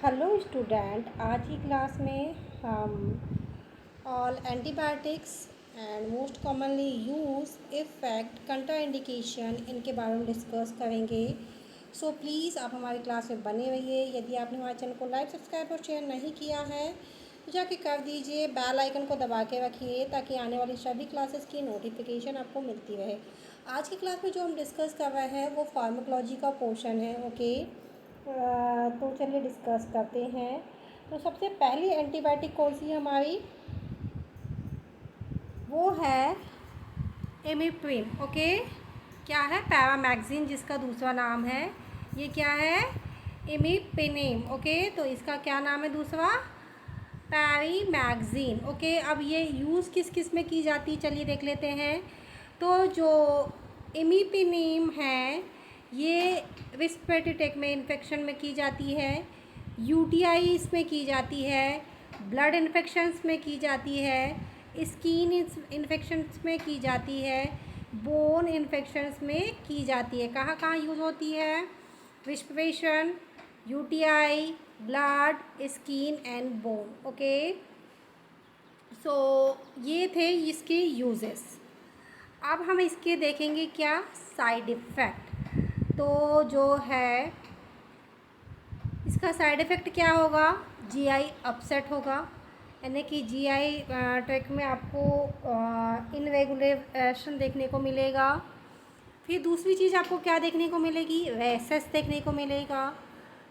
Hello student, आज की class में हम all antibiotics and most commonly use effect contraindication इनके बारे में डिस्कस करेंगे। सो प्लीज़ आप हमारी क्लास में बने रहिए। यदि आपने हमारे चैनल को लाइक, सब्सक्राइब और शेयर नहीं किया है तो जाके कर दीजिए। बेल आइकन को दबा के रखिए ताकि आने वाली सभी क्लासेस की नोटिफिकेशन आपको मिलती रहे। आज की क्लास में जो हम डिस्कस कर रहे हैं वो फार्माकोलॉजी का पोर्शन है। ओके, तो चलिए डिस्कस करते हैं। तो सबसे पहली एंटीबायोटिक कौन सी है हमारी, वो है इमिप्रिम। ओके, क्या है? पैरामैक्सिन जिसका दूसरा नाम है, ये क्या है? इमिपेनेम। ओके, तो इसका क्या नाम है दूसरा? पैरीमैक्सिन। ओके, अब ये यूज़ किस किस में की जाती, चलिए देख लेते हैं। तो जो इमिपेनेम है ये रिस्पिरेटरी ट्रैक्ट में इन्फेक्शन में की जाती है, यूटीआई इसमें की जाती है, ब्लड इन्फेक्शंस में की जाती है, स्किन इन्फेक्शंस में की जाती है, बोन इन्फेक्शंस में की जाती है। कहाँ कहाँ यूज़ होती है? Respiration, UTI, blood, skin and bone. Okay, so ये थे इसके यूजेस। अब हम इसके देखेंगे क्या साइड इफ़ेक्ट। तो जो है इसका साइड इफ़ेक्ट क्या होगा? जीआई अपसेट होगा, यानी कि जीआई ट्रैक्ट में आपको इनरेगुलेशन देखने को मिलेगा। फिर दूसरी चीज़ आपको क्या देखने को मिलेगी? रेसेस देखने को मिलेगा।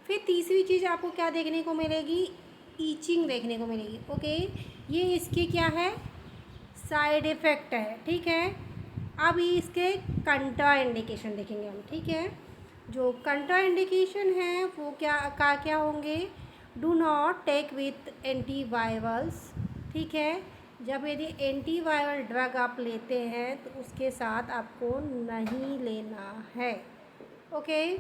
फिर तीसरी चीज़ आपको क्या देखने को मिलेगी? ईचिंग देखने को मिलेगी। ओके, ये इसके क्या है? साइड इफ़ेक्ट है। ठीक है, अब इसके कंट्रा इंडिकेशन देखेंगे हम। ठीक है, जो कंट्रा इंडिकेशन है वो क्या होंगे? Do not take with antivirals. ठीक है, जब यदि एंटीवायरल ड्रग आप लेते हैं तो उसके साथ आपको नहीं लेना है। ओके,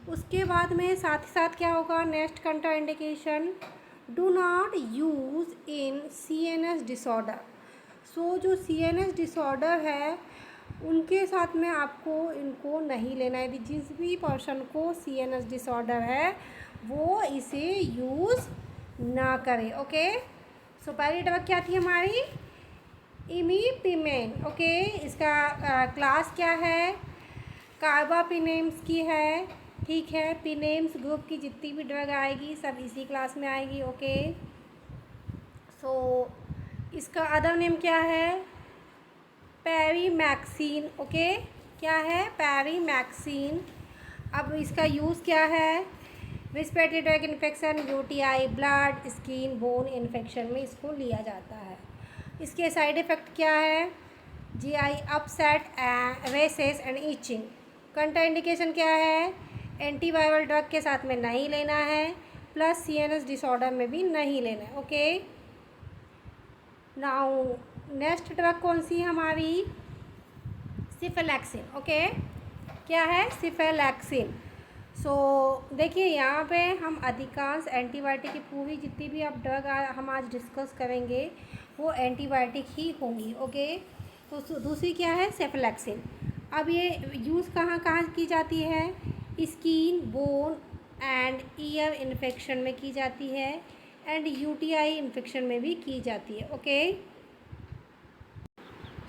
उसके बाद में साथ ही साथ क्या होगा? Next contraindication, do not use in CNS disorder. So जो सीएनएस डिसऑर्डर है उनके साथ में आपको इनको नहीं लेना है। जिस भी पर्सन को सीएनएस डिसऑर्डर है वो इसे यूज़ ना करे। ओके, सो पहली ड्रग क्या थी हमारी? इमिपेनेम। ओके, इसका क्लास क्या है? कार्बापिनेम्स की है। ठीक है, पिनेम्स ग्रुप की जितनी भी ड्रग आएगी सब इसी क्लास में आएगी। ओके, सो इसका अदर नेम क्या है? पैरीमैक्सिन। ओके, क्या है? पैरीमैक्सिन। अब इसका यूज़ क्या है? Respiratory tract infection, UTI, blood, skin, bone infection में इसको लिया जाता है। इसके साइड इफ़ेक्ट क्या है? GI upset, rashes and itching. Contra indication क्या है? एंटीवायरल ड्रग के साथ में नहीं लेना है, प्लस सीएनएस डिसऑर्डर में भी नहीं लेना है। ओके, नाउ नेक्स्ट ड्रग कौन सी है हमारी? सिफेलैक्सिन। ओके, क्या है? सिफेलैक्सिन। सो देखिए यहाँ पे हम अधिकांश एंटीबायोटिक की पूरी जितनी भी अब ड्रग हम आज डिस्कस करेंगे वो एंटीबायोटिक ही होंगी। ओके, तो दूसरी क्या है? सेफेलैक्सिन। अब ये यूज़ कहाँ कहाँ की जाती है? Skin, bone and ear infection में की जाती है, एंड यूटीआई इन्फेक्शन में भी की जाती है। ओके,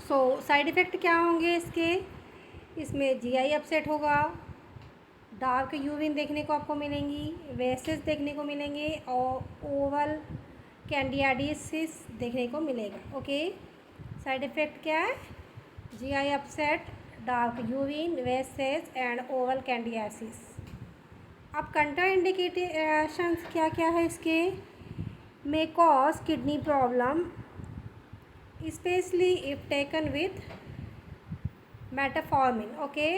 सो साइड इफ़ेक्ट क्या होंगे इसके? इसमें जीआई अपसेट होगा, डार्क यूरिन देखने को आपको मिलेंगी, रेसेस देखने को मिलेंगे और ओवल कैंडिडियासिस देखने को मिलेगा। ओके, साइड इफ़ेक्ट क्या है? GI upset, dark urine, rashes and oral candidiasis. अब कंट्रा इंडिकेशंस क्या क्या है इसके? May cause kidney problem especially if taken with metformin. Okay,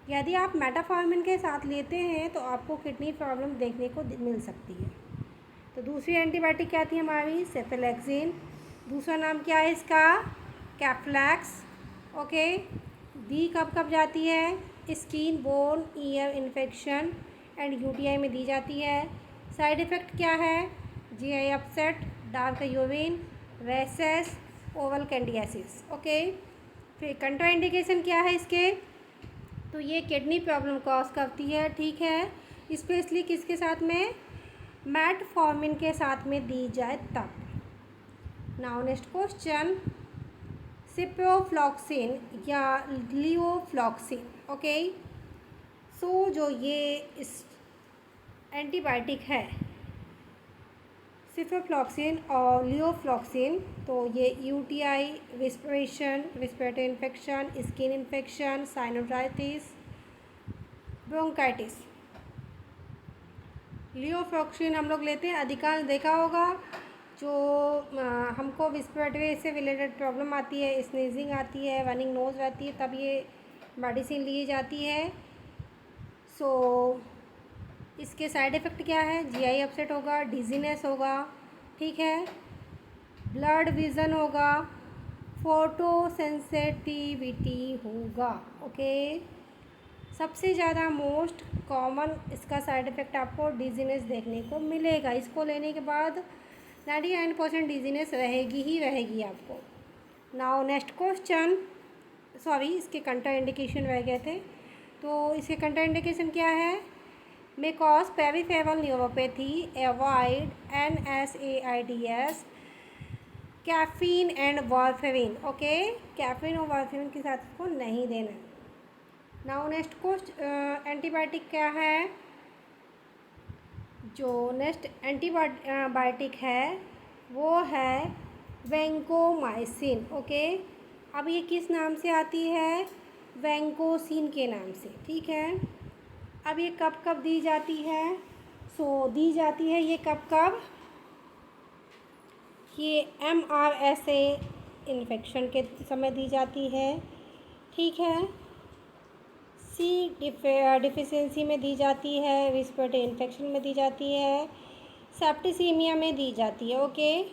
यदि आप मेटाफॉर्मिन के साथ लेते हैं तो आपको किडनी प्रॉब्लम देखने को मिल सकती है। तो दूसरी एंटीबायोटिक क्या थी हमारी? सेफेलैक्सिन। दूसरा नाम क्या है इसका? कैफ्लैक्स। ओके, दी कब कब जाती है? Skin, bone, ear infection and UTI में दी जाती है। साइड इफ़ेक्ट क्या है? GI upset, dark urine, rashes, oral candidiasis. Okay, फिर कंट्रा इंडिकेशन क्या है इसके? तो ये किडनी प्रॉब्लम कॉज करती है। ठीक है, स्पेशली किसके साथ में? मेटफॉर्मिन के साथ में दी जाए तब। नाउ नेक्स्ट क्वेश्चन, सिप्रोफ्लॉक्सिन या लियोफ्लॉक्सिन। ओके, सो जो ये इस एंटीबायोटिक है सिप्रोफ्लॉक्सिन और लियोफ्लॉक्सिन, तो ये UTI, respiratory infection, skin infection, sinusitis, bronchitis. Levofloxacin हम लोग लेते हैं, अधिकांश देखा होगा जो हमको रिस्पिरेटरी से रिलेटेड प्रॉब्लम आती है, स्नीजिंग आती है, रनिंग नोज रहती है, तब ये मेडिसिन ली जाती है। सो इसके साइड इफ़ेक्ट क्या है? जीआई अपसेट होगा, डिजीनेस होगा, ठीक है, ब्लड विज़न होगा, फोटो सेंसिटिविटी होगा। ओके, सबसे ज़्यादा मोस्ट कॉमन इसका साइड इफ़ेक्ट आपको डिजीनेस देखने को मिलेगा। इसको लेने के बाद 99% डिजीनेस रहेगी ही रहेगी आपको। नाउ नेक्स्ट क्वेश्चन, सॉरी इसके कंट्रा इंडिकेशन रह गए थे, तो इसके कंट्रा इंडिकेशन क्या है? May cause peripheral neuropathy, avoid NSAIDs, caffeine and warfarin. Okay, caffeine और वारफेरिन के साथ इसको नहीं देना है। नाउ नेक्स्ट क्वेश्चन, एंटीबायोटिक क्या है? जो नेक्स्ट एंटीबायोटिक है वो है वैंकोमाइसिन। ओके, अब ये किस नाम से आती है? वैंकोसिन के नाम से, ठीक है। अब ये कब कब दी जाती है? सो दी जाती है ये कब कब? ये MRSA इन्फेक्शन के समय दी जाती है, ठीक है, C डिफिशियंसी में दी जाती है, रिस्पिरेटरी इन्फेक्शन में दी जाती है, सेप्टिसीमिया में दी जाती है। ओके,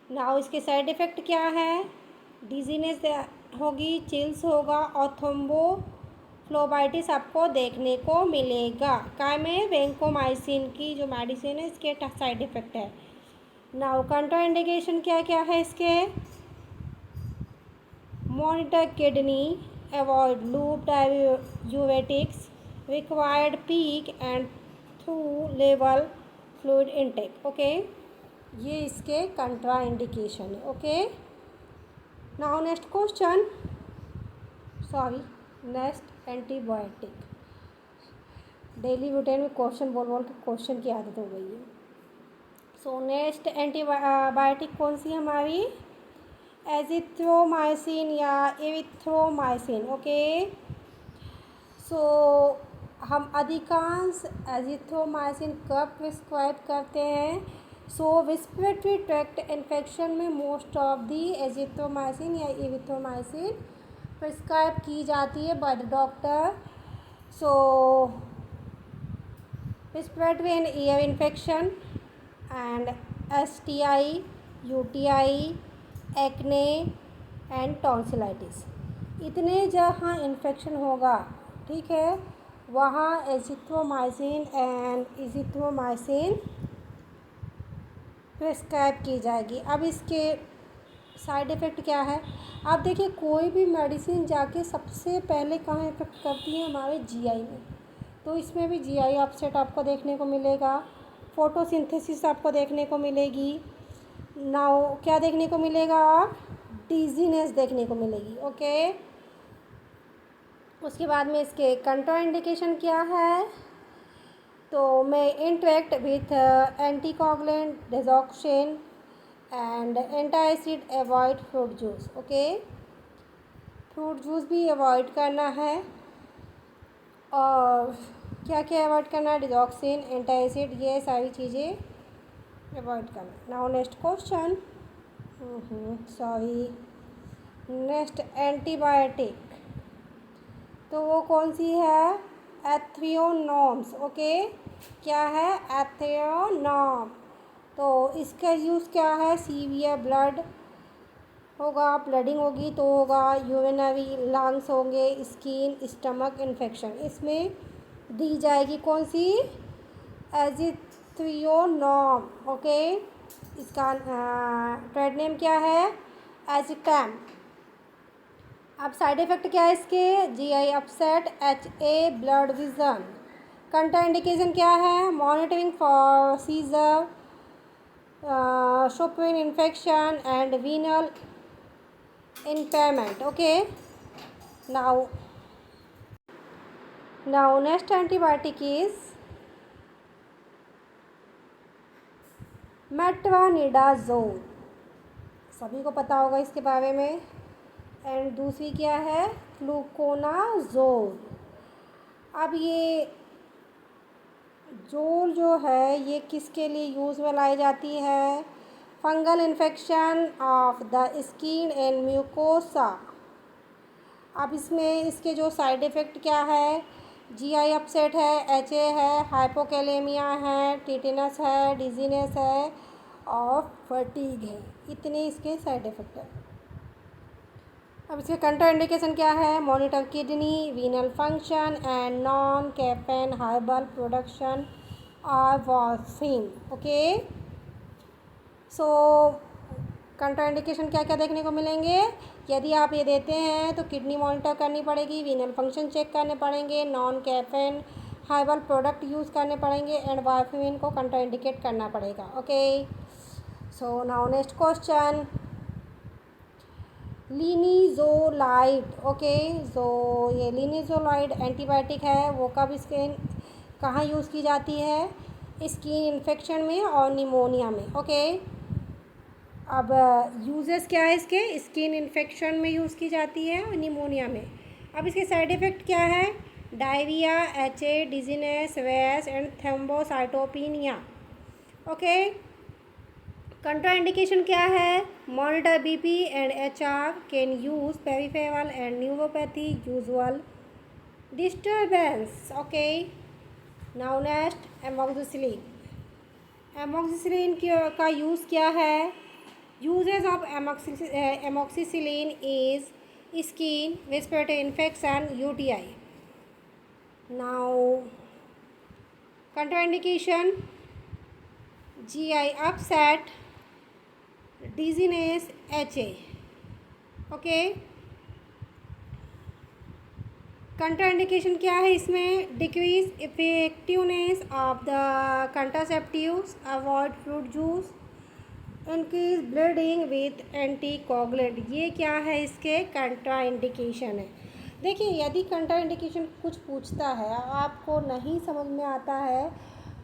नाउ इसके साइड इफ़ेक्ट क्या है? डिजीनेस होगी, चिल्स होगा और थ्रोम्बोफ्लेबिटिस आपको देखने को मिलेगा। काय में? वैंकोमाइसिन की जो मेडिसिन है इसके साइड इफ़ेक्ट है। नाउ कंट्रा इंडिकेशन क्या क्या है इसके? Monitor kidney, avoid loop diuretics, required peak and through level fluid intake. Okay, ये इसके कंट्रा इंडिकेशन है। Okay, now next question, sorry next antibiotic. Daily routine में क्वेश्चन बोल बोल के क्वेश्चन की आदत हो गई है। सो नेक्स्ट एंटीबायोटिक कौन सी हमारी? एजिथ्रोमाइसिन या एरिथ्रोमाइसिन। ओके, सो हम अधिकांश एजिथ्रोमाइसिन कब प्रिस्क्राइब करते हैं? सो रिस्पिरेटरी ट्रैक्ट इन्फेक्शन में मोस्ट ऑफ दी एजिथ्रोमाइसिन या एरिथ्रोमाइसिन प्रिस्क्राइब की जाती है by the doctor. So respiratory and year infection and STI, UTI, acne and tonsillitis, इतने जहाँ इन्फेक्शन होगा, ठीक है, वहाँ एजिथ्रोमाइसिन एंड इजिथ्रोमाइसिन प्रिस्क्राइब की जाएगी। अब इसके साइड इफ़ेक्ट क्या है? आप देखिए कोई भी मेडिसिन जाके सबसे पहले कहाँ इफेक्ट करती है? हमारे GI में। तो इसमें भी GI अपसेट आपको देखने को मिलेगा, फोटोसिंथेसिस आपको देखने को मिलेगी। नाउ क्या देखने को मिलेगा? डिजीनेस देखने को मिलेगी। ओके, उसके बाद में इसके कंट्रा इंडिकेशन क्या है? तो मैं interact with anticoagulant, digoxin and antacid, avoid fruit juice. Okay, fruit juice भी अवॉइड करना है। और क्या क्या अवॉइड करना है? डिजॉक्सिन, एंटासिड, ये सारी चीज़ें अवॉइड करना। Now next question, sorry next antibiotic, तो वो कौन सी है? एथ्रियोनॉम्स। ओके, क्या है? एथ्रियोनॉम। तो इसका यूज़ क्या है? सीवियर ब्लड होगा, ब्लडिंग होगी तो होगा, यूरिनरी, लंग्स होंगे, स्किन, स्टमक इन्फेक्शन, इसमें दी जाएगी कौन सी? एजिथ्रियोनॉम। ओके, इसका ट्रेड नेम क्या है? एजिटैम। अब साइड इफ़ेक्ट क्या है इसके? GI upset, HA, blurred vision, contraindication क्या है? Monitoring for seizure, Chopin infection and venal impairment. Okay. Now next antibiotic is metronidazole. सभी को पता होगा इसके बारे में. एंड दूसरी क्या है? फ्लूकोनाजोल. अब ये जोल जो है ये किसके लिए यूज़ में लाई जाती है? Fungal infection of the skin and mucosa. अब इसमें इसके जो साइड इफ़ेक्ट क्या है? जीआई अपसेट है, एचए है, हाइपोकैलेमिया है, टिटेनस है, डिजीनेस है और फटीग है. इतने इसके साइड इफ़ेक्ट है. अब इसके कंट्राइंडिकेशन क्या है? Monitor kidney, वीनल function and non caffeine herbal production और वॉर्फिन. ओके. सो कंट्राइंडिकेशन क्या क्या देखने को मिलेंगे? यदि आप ये देते हैं तो किडनी मॉनिटर करनी पड़ेगी, वीनल फंक्शन चेक करने पड़ेंगे, non caffeine herbal product use करने पड़ेंगे एंड वॉर्फिन को कंट्राइंडिकेट करना पड़ेगा. Okay. So now next question, linezolid. Okay. So ये लिनिजोलाइड एंटीबायोटिक है, वो कब स्किन कहाँ यूज़ की जाती है? स्किन इन्फेक्शन में और निमोनिया में. ओके. अब यूजेस क्या है इसके? स्किन इन्फेक्शन में यूज़ की जाती है और निमोनिया में. अब इसके साइड इफ़ेक्ट क्या है? Diarrhoea, HA, dizziness, rash and thrombocytopenia. Okay. Contraindication क्या है? Monitor BP and HR, can use peripheral and neuropathy visual disturbance. Okay. Now next amoxicillin. Amoxicillin का यूज़ क्या है? Uses of amoxicillin is skin, respiratory infection, UTI. Now contraindication, GI upset, dizziness, HA. Okay. Contraindication क्या है इसमें? Decrease effectiveness of the contraceptives, avoid fruit juice, increase bleeding with anticoagulant. ये क्या है? इसके कंट्राइंडिकेशन है. देखिए, यदि कंट्राइंडिकेशन कुछ पूछता है, आपको नहीं समझ में आता है,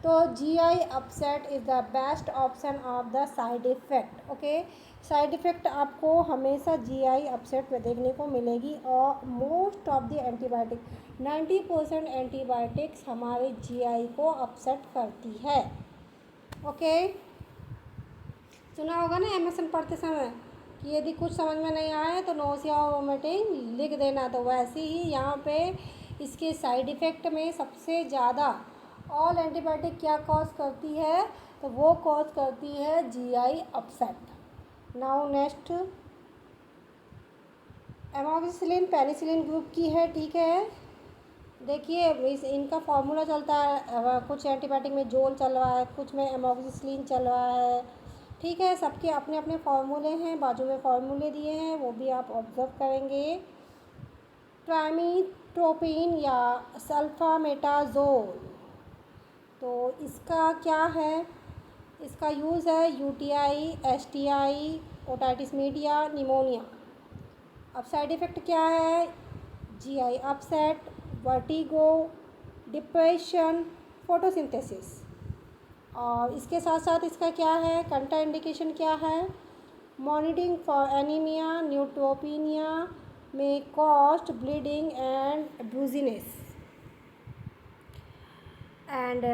तो GI upset is the best option of the side effect. Okay. Side effect आपको हमेशा जीआई अपसेट में देखने को मिलेगी और most of the antibiotic 90% antibiotics हमारे जीआई को अपसेट करती है. ओके. सुना होगा ना एमएसएन पढ़ते समय कि यदि कुछ समझ में नहीं आए तो नोसिया और वोमिटिंग लिख देना. तो वैसे ही यहाँ पे इसके साइड इफ़ेक्ट में सबसे ज़्यादा ऑल एंटीबायोटिक क्या कॉज करती है? तो वो कॉज करती है GI upset. Now next, amoxicillin penicillin group की है. ठीक है. देखिए, इनका फॉर्मूला चलता है. कुछ एंटीबायोटिक में जोल चल रहा है, कुछ में एमोक्सिसिलिन चल रहा है. ठीक है. सबके अपने अपने फार्मूले हैं, बाजू में फार्मूले दिए हैं, वो भी आप ऑब्जर्व करेंगे. ट्राइमिथोप्रिन या सल्फामेटाजोल, तो इसका क्या है? इसका यूज़ है UTI, STI, otitis media, pneumonia. अब साइड इफ़ेक्ट क्या है? GI upset, vertigo, depression, photosynthesis. और इसके साथ साथ इसका क्या है? कंट्राइंडिकेशन क्या है? Monitoring for anaemia, neutropenia may cause bleeding and bruising. And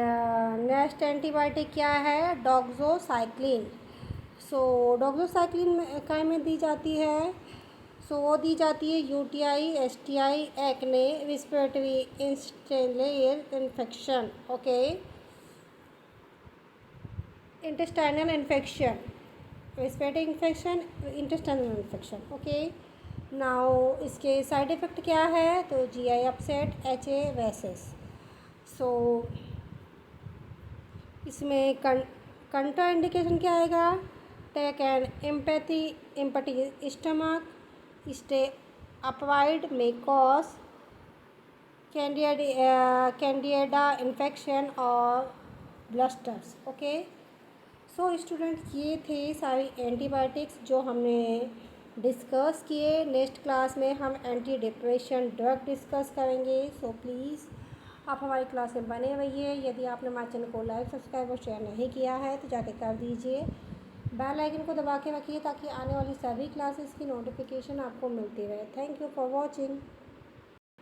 next antibiotic क्या है? डॉक्सोसाइक्लिन. सो डॉक्सोसाइक्लिन काय में दी जाती है? सो वो दी जाती है यूटीआई, एसटीआई, एक्ने, रेस्पिरेटरी इंस्टेलेयर infection. Okay. Intestinal infection, respiratory infection, intestinal infection. Okay. Now इसके साइड इफ़ेक्ट क्या है? तो जीआई अपसेट, एचए, वैसेस. सो इसमें कंट्रा इंडिकेशन क्या आएगा? Take an empty stomach, stay upright may cause कैंडिडेटा infection और ब्लस्टर्स। ओके, सो स्टूडेंट ये थे सारी एंटीबायोटिक्स जो हमने डिस्कस किए। नेक्स्ट क्लास में हम एंटी डिप्रेशन ड्रग डिस्कस करेंगे। सो प्लीज़ आप हमारी क्लास में बने रहिए। यदि आपने हमारे चैनल को लाइक, सब्सक्राइब और शेयर नहीं किया है तो जाके कर दीजिए। बेल आइकन को दबा के रखिए ताकि आने वाली सभी क्लासेस की नोटिफिकेशन आपको मिलती रहे। Thank you for watching.